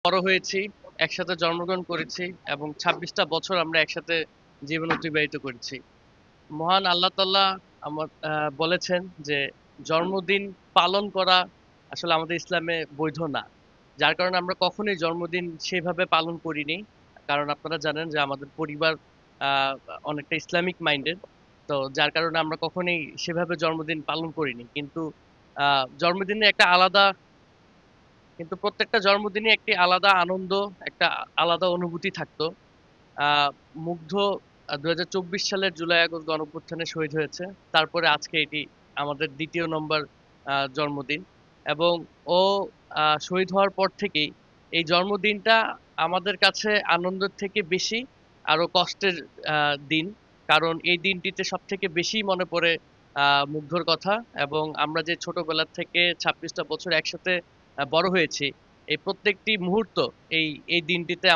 বড় হয়েছি, একসাথে জন্মগ্রহণ করেছি এবং ২৬টা বছর আমরা একসাথে জীবন অতিবাহিত করেছি। মহান আল্লাহ তাআলা বলেছেন যে জন্মদিন পালন করা আসলে আমাদের ইসলামে বৈধ না। যার কারণে আমরা কখনোই জন্মদিন সেভাবে পালন করিনি। কারণ আপনারা জানেন যে আমাদের পরিবার আহ, অনেকটা ইসলামিক মাইন্ডেড। তো যার কারণে আমরা কখনোই সেভাবে জন্মদিন পালন করিনি। জন্মদিনে একটা আলাদা কিন্তু প্রত্যেকটা জন্মদিনে একটি আলাদা আনন্দ, একটা আলাদা অনুভূতি থাকতো। আহ মুগ্ধ ২০২৪ সালের জুলাই আগস্ট গণঅভ্যুত্থানে শহীদ হয়েছে। তারপরে আজকে এটি আমাদের দ্বিতীয় নম্বর জন্মদিন। এবং ও শহীদ হওয়ার পর থেকেই এই জন্মদিনটা আমাদের কাছে আনন্দের থেকে বেশি আরো কষ্টের দিন। কারণ এই দিনটিতে সব থেকে বেশি মনে পড়ে মুগ্ধর কথা। এবং আমরা যে ছোটবেলা থেকে ২৬টা বছর একসাথে বড় হয়েছি, এই প্রত্যেকটি মুহূর্ত এই এই দিনটিতে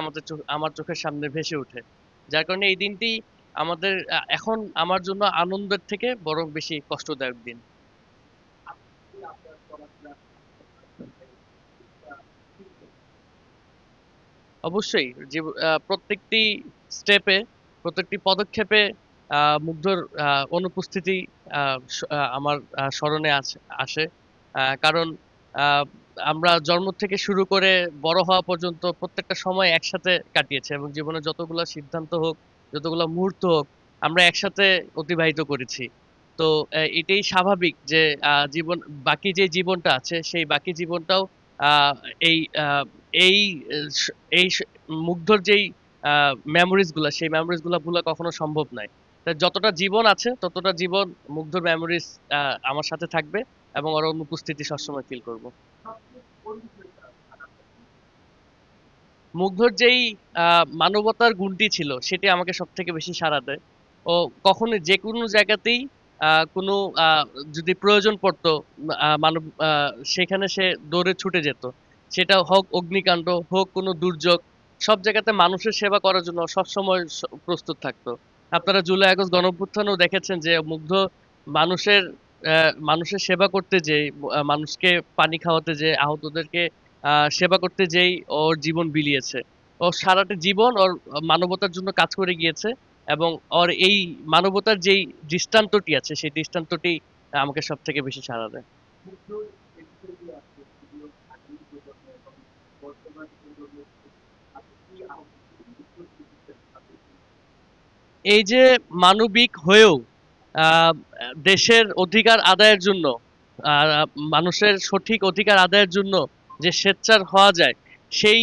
আমার চোখের সামনে ভেসে ওঠে। যার কারণে এই দিনটি আমাদের এখন আমার জন্য আনন্দের থেকে বরং বেশি কষ্টদায়ক দিন। অবশ্যই যে প্রত্যেকটি স্টেপে, প্রত্যেকটি পদক্ষেপে মুগ্ধর অনুপস্থিতি আমার স্মরণে আসে। কারণ আহ, আমরা জন্ম থেকে শুরু করে বড় হওয়া পর্যন্ত প্রত্যেকটা সময় একসাথে কাটিয়েছে এবং জীবনে যতগুলো সিদ্ধান্ত হোক, যতগুলো মুহূর্ত হোক, আমরা একসাথে অতিবাহিত করেছি। তো এটাই স্বাভাবিক যে জীবন, বাকি যে জীবনটা আছে সেই বাকি জীবনটাও আহ, এই আহ, এই এই মুগ্ধর যেই মেমোরিজ গুলা, সেই মেমোরিজ গুলা ভুলা কখনো সম্ভব নয়। তাই যতটা জীবন আছে ততটা জীবন মুগ্ধর মেমোরিজ আমার সাথে থাকবে এবং ওর অনুপস্থিতি সবসময় ফিল করব। মুগ্ধর যেই মানবতার গুণটি ছিল সেটি আমাকে সব থেকে বেশি সাড়া দেয়। ও কখনো যে কোনো জায়গাতেই কোনো যদি প্রয়োজন পড়তো মানব সেখানে সে দৌড়ে ছুটে যেত। সেটা হোক অগ্নিকাণ্ড, হোক কোনো দুর্যোগ, সব জায়গাতে মানুষের সেবা করার জন্য সবসময় প্রস্তুত থাকতো। আপনারা জুলাই আগস্ট গণঅভ্যুত্থানেও দেখেছেন যে মুগ্ধ মানুষের সেবা করতে যেয়ে, মানুষকে পানি খাওয়াতে যেয়ে, আহতদেরকে সেবা করতে যেই ওর জীবন বিলিয়েছে। ও সারাটা জীবন ওর মানবতার জন্য কাজ করে গিয়েছে। এবং ওর এই মানবতার যেই দৃষ্টান্তটি আছে সেই দৃষ্টান্তটি আমাকে সব থেকে বেশি সাড়া দেয়। এই যে মানবিক হয়েও আহ, দেশের অধিকার আদায়ের জন্য, মানুষের সঠিক অধিকার আদায়ের জন্য যে সোচ্চার হওয়া যায়, সেই